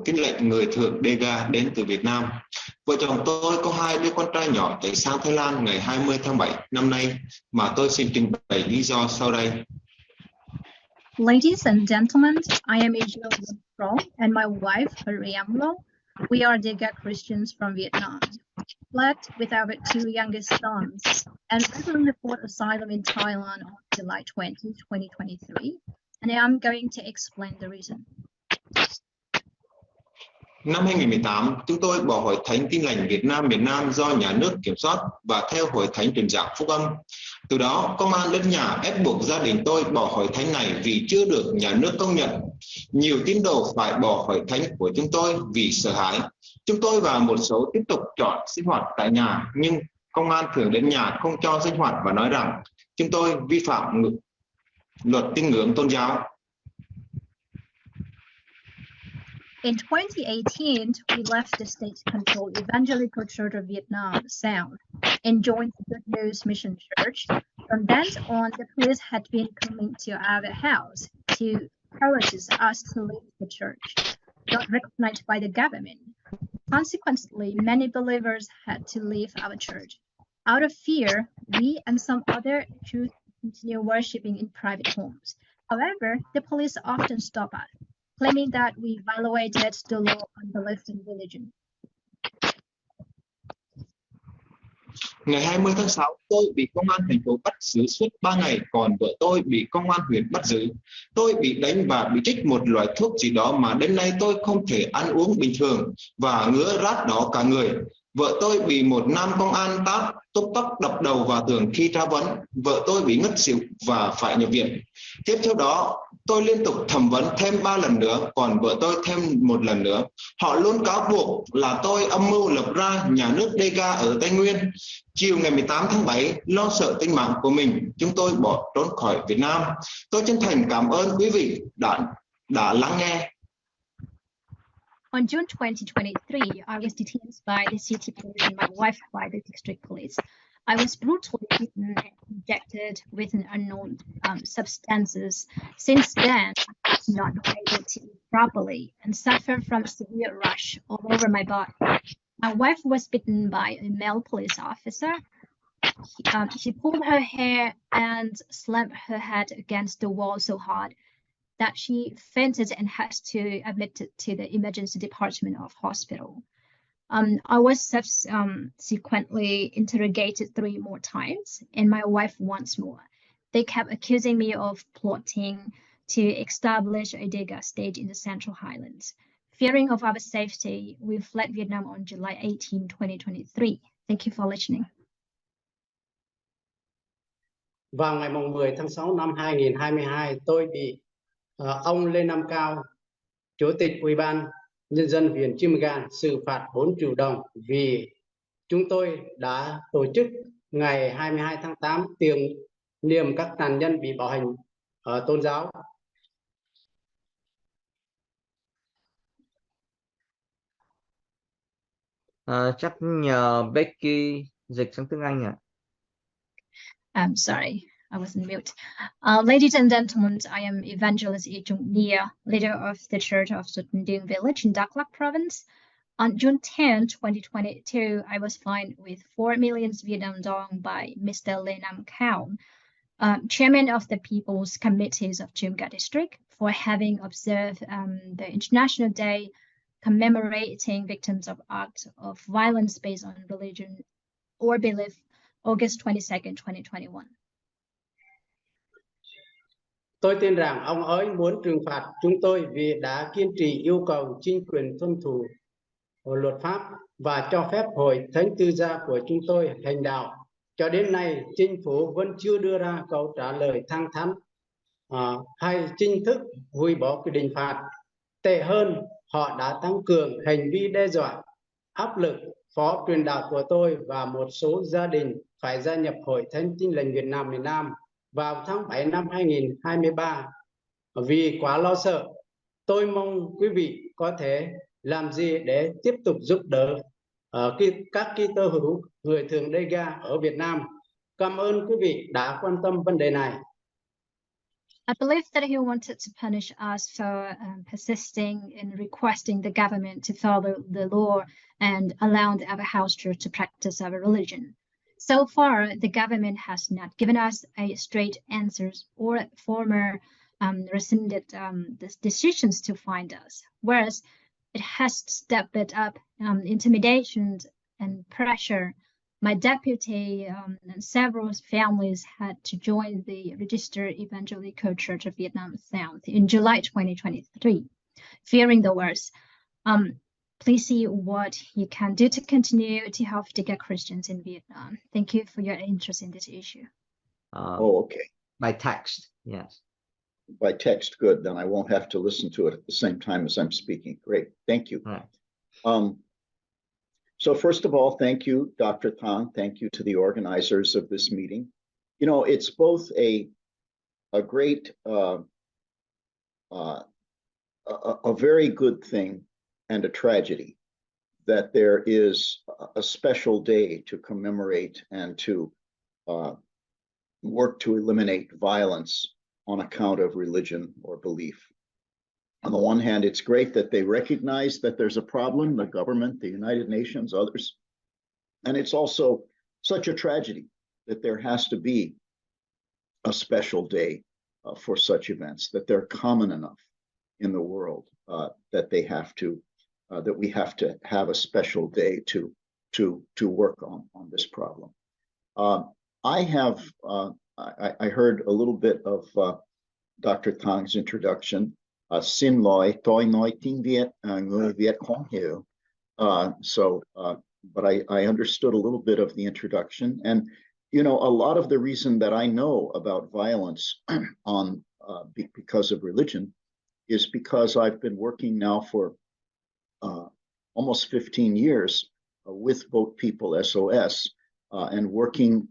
kính lệnh người thượng degar đến từ Việt Nam. Vợ chồng tôi có 2 đứa con trai nhỏ chạy sang Thái Lan ngày 20 tháng 7 năm nay mà tôi xin trình bày lý do sau đây. Ladies and gentlemen, I am Israel and my wife, Hariamlo. We are degar Christians from Vietnam, fled with our 2 youngest sons, and recently sought asylum in Thailand on July 20, 2023, and I am going to explain the reason. Năm 2018, chúng tôi bỏ hội thánh Tin lành Việt Nam miền Nam do nhà nước kiểm soát và theo hội thánh truyền giảng phúc âm. Từ đó, công an lẫn nhà ép buộc gia đình tôi bỏ hội thánh này vì chưa được nhà nước công nhận. Nhiều tín đồ phải bỏ hội thánh của chúng tôi vì sợ hãi. Chúng tôi và một số tiếp tục chọn sinh hoạt tại nhà, nhưng công an thường đến nhà không cho sinh hoạt và nói rằng chúng tôi vi phạm luật tín ngưỡng tôn giáo. In 2018, we left the state-controlled Evangelical Church of Vietnam South and joined the Good News Mission Church. From then on, the police had been coming to our house to encourage us to leave the church, not recognized by the government. Consequently, many believers had to leave our church. Out of fear, we and some other Jews continue worshiping in private homes. However, the police often stop us, claiming that we violated the law on belief in religion. Ngày 20 tháng 6, tôi bị công an thành phố bắt giữ suốt 3 ngày, còn vợ tôi bị công an huyện bắt giữ. Tôi bị đánh và bị trích một loại thuốc gì đó mà đến nay tôi không thể ăn uống bình thường và ngứa rát đỏ cả người. Vợ tôi bị một nam công an tát, túc tóc đập đầu vào tường khi tra vấn. Vợ tôi bị ngất xỉu và phải nhập viện. Tiếp theo đó, tôi liên tục thẩm vấn thêm 3 lần nữa, còn vợ tôi thêm 1 lần nữa. Họ luôn cáo buộc là tôi âm mưu lập ra nhà nước degar ở Tây Nguyên. Chiều ngày 18 tháng 7, lo sợ tính mạng của mình, chúng tôi bỏ trốn khỏi Việt Nam. Tôi chân thành cảm ơn quý vị đã lắng nghe. On June 2023, I was detained by the city police and my wife by the district police. I was brutally beaten and injected with an unknown substances. Since then, I have not been able to eat properly and suffer from severe rash all over my body. My wife was bitten by a male police officer. He pulled her hair and slammed her head against the wall so hard that she fainted and had to admitted to the emergency department of hospital. I was subsequently interrogated 3 more times, and my wife once more. They kept accusing me of plotting to establish a degar state in the Central Highlands. Fearing of our safety, we fled Vietnam on July 18, 2023. Thank you for listening. Vào ngày 10 tháng 6 năm 2022, tôi bị ông Lê Nam Cao, Chủ tịch Ủy ban Nhân dân huyện Chim Gan xử phạt 4 triệu đồng vì chúng tôi đã tổ chức ngày 22 tháng 8 tưởng niệm các nạn nhân bị bạo hành tôn giáo. Chắc nhờ Becky dịch sang tiếng Anh ạ. I'm sorry, I was on mute. Ladies and gentlemen, I am Evangelist Nia, leader of the Church of Sutnding Village in Dak Lak Province. On June 10, 2022, I was fined with 4 million Vietnam dong by Mr. Lê Nam Cao, chairman of the People's Committees of Chumga District, for having observed the International Day commemorating victims of acts of violence based on religion or belief, August 22, 2021. Tôi tin rằng ông ấy muốn trừng phạt chúng tôi vì đã kiên trì yêu cầu chính quyền tuân thủ luật pháp và cho phép hội thánh tư gia của chúng tôi hành đạo. Cho đến nay, chính phủ vẫn chưa đưa ra câu trả lời thẳng thắn hay chính thức hủy bỏ quyết định phạt. Tệ hơn, họ đã tăng cường hành vi đe dọa, áp lực phó truyền đạo của tôi và một số gia đình phải gia nhập Hội Thánh Tin lành Việt Nam miền Nam vào tháng 7 năm 2023. Vì quá lo sợ, tôi mong quý vị có thể làm gì để tiếp tục giúp đỡ các Kitô hữu người thường degar ở Việt Nam. Cảm ơn quý vị đã quan tâm vấn đề này. I believe that he wanted to punish us for persisting in requesting the government to follow the law and allow the other house church to practice our religion. So far, the government has not given us a straight answers or former rescinded the decisions to find us, whereas it has stepped up intimidation and pressure. My deputy and several families had to join the Registered Evangelical Church of Vietnam South in July 2023, fearing the worst. Please see what you can do to continue to help degar Christians in Vietnam. Thank you for your interest in this issue. Okay. By text, yes. By text, good. Then I won't have to listen to it at the same time as I'm speaking. Great, thank you. Right. So first of all, thank you, Dr. Thang. Thank you to the organizers of this meeting. You know, it's both a great, a very good thing and a tragedy that there is a special day to commemorate and to work to eliminate violence on account of religion or belief. On the one hand, it's great that they recognize that there's a problem, the government, the United Nations, others. And it's also such a tragedy that there has to be a special day for such events, that they're common enough in the world that they have to, that we have to have a special day to work on this problem. I heard a little bit of Dr. Thang's introduction. Xin lỗi, tôi nói tiếng Việt, người Việt không hiểu. But I understood a little bit of the introduction. And, you know, a lot of the reason that I know about violence because of religion is because I've been working now for almost 15 years with Boat People SOS and working.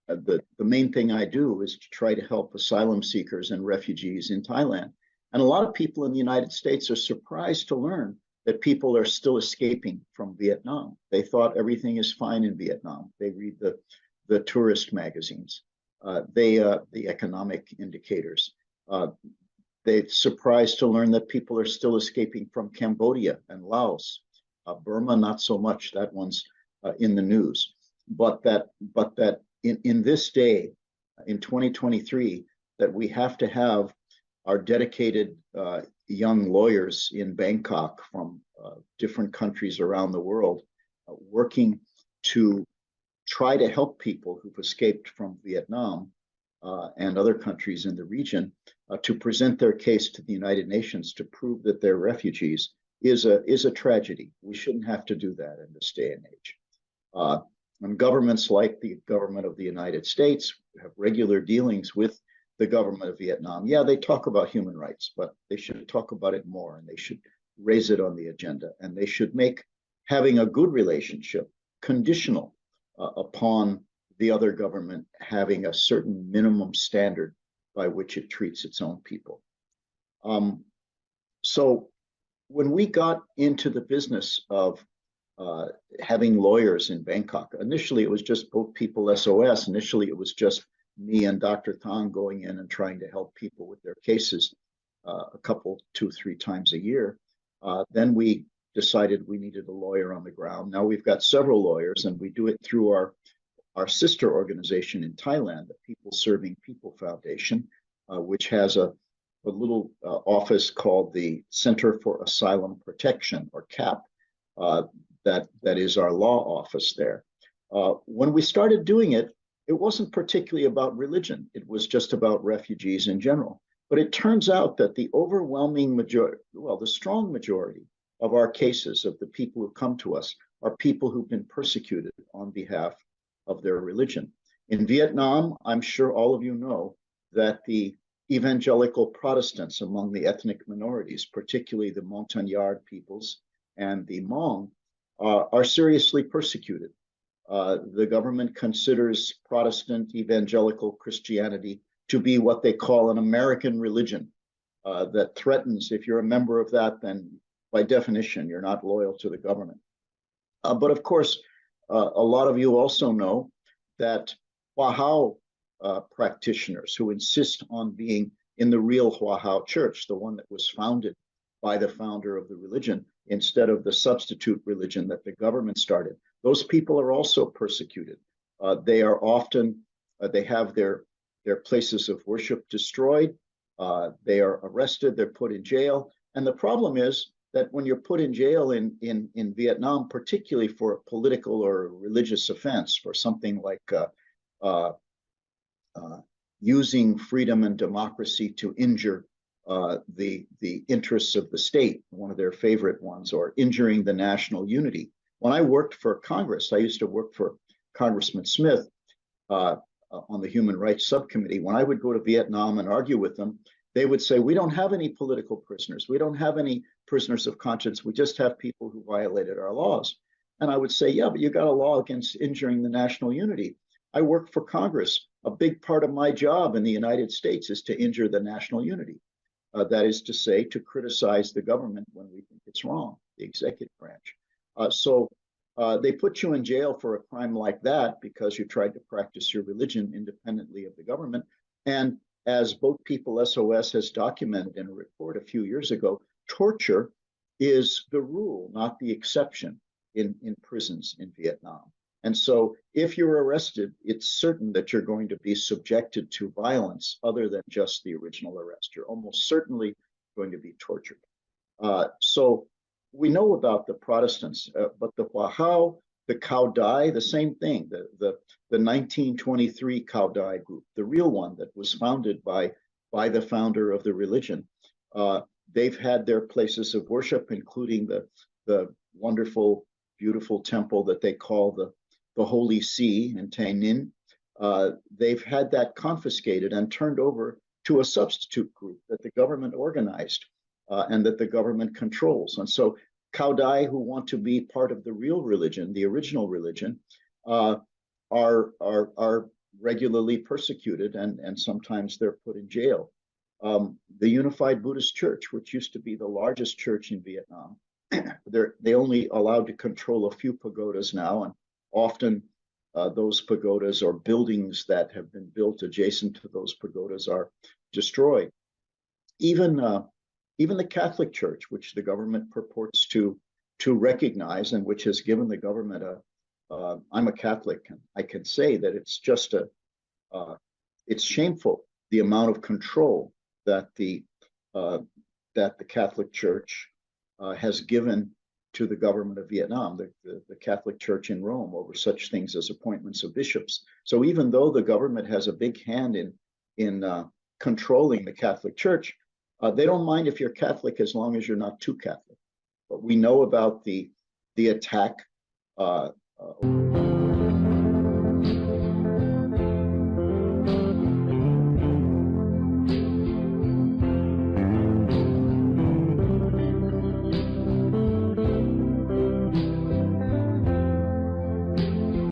The main thing I do is to try to help asylum seekers and refugees in Thailand. And a lot of people in the United States are surprised to learn that people are still escaping from Vietnam. They thought everything is fine in Vietnam. They read the tourist magazines, the economic indicators. They're surprised to learn that people are still escaping from Cambodia and Laos. Burma, not so much. That one's in the news. But that in this day, in 2023, that we have to have our dedicated young lawyers in Bangkok from different countries around the world working to try to help people who've escaped from Vietnam and other countries in the region to present their case to the United Nations to prove that they're refugees is a tragedy. We shouldn't have to do that in this day and age. And governments like the government of the United States have regular dealings with the government of Vietnam. Yeah, they talk about human rights, but they should talk about it more, and they should raise it on the agenda, and they should make having a good relationship conditional upon the other government having a certain minimum standard by which it treats its own people. So when we got into the business of having lawyers in Bangkok, initially it was just Boat People SOS. Initially it was just me and Dr. Thang going in and trying to help people with their cases a couple, 2-3 times a year. Then we decided we needed a lawyer on the ground. Now we've got several lawyers, and we do it through our sister organization in Thailand, the People Serving People Foundation, which has a little office called the Center for Asylum Protection, or CAP, that is our law office there. When we started doing it, it wasn't particularly about religion. It was just about refugees in general. But it turns out that the overwhelming majority, well, the strong majority of our cases, of the people who come to us, are people who've been persecuted on behalf of their religion. In Vietnam, I'm sure all of you know that the evangelical Protestants among the ethnic minorities, particularly the Montagnard peoples and the Hmong, are seriously persecuted. The government considers Protestant evangelical Christianity to be what they call an American religion that threatens, if you're a member of that, then by definition, you're not loyal to the government. But of course, a lot of you also know that Wahao practitioners who insist on being in the real Hoa Hao Church, the one that was founded by the founder of the religion, instead of the substitute religion that the government started. Those people are also persecuted. They are often, they have their places of worship destroyed. They are arrested, they're put in jail. And the problem is that when you're put in jail in Vietnam, particularly for a political or religious offense, for something like using freedom and democracy to injure the interests of the state, one of their favorite ones, or injuring the national unity. When I worked for Congress, I used to work for Congressman Smith on the Human Rights Subcommittee. When I would go to Vietnam and argue with them, they would say, we don't have any political prisoners. We don't have any prisoners of conscience. We just have people who violated our laws. And I would say, yeah, but you got a law against injuring the national unity. I work for Congress. A big part of my job in the United States is to injure the national unity. That is to say, to criticize the government when we think it's wrong, the executive branch. So they put you in jail for a crime like that because you tried to practice your religion independently of the government. And as Boat People SOS has documented in a report a few years ago, torture is the rule, not the exception in prisons in Vietnam. And so if you're arrested, it's certain that you're going to be subjected to violence other than just the original arrest. You're almost certainly going to be tortured. So we know about the Protestants, but the Hoa Hao, the Cao Dai, the same thing, the 1923 Cao Dai group, the real one that was founded by the founder of the religion. They've had their places of worship, including the wonderful, beautiful temple that they call the Holy See in Tay Ninh. They've had that confiscated and turned over to a substitute group that the government organized and that the government controls. And so Cao Dai, who want to be part of the real religion, the original religion, are regularly persecuted and sometimes they're put in jail. The Unified Buddhist Church, which used to be the largest church in Vietnam, they only allowed to control a few pagodas now, and often those pagodas or buildings that have been built adjacent to those pagodas are destroyed. Even the Catholic Church, which the government purports to recognize and which has given the government I'm a Catholic, and I can say that it's just it's shameful the amount of control that the Catholic Church has given to the government of Vietnam, the Catholic Church in Rome, over such things as appointments of bishops. So even though the government has a big hand in controlling the Catholic Church, they don't mind if you're Catholic as long as you're not too Catholic. But we know about the attack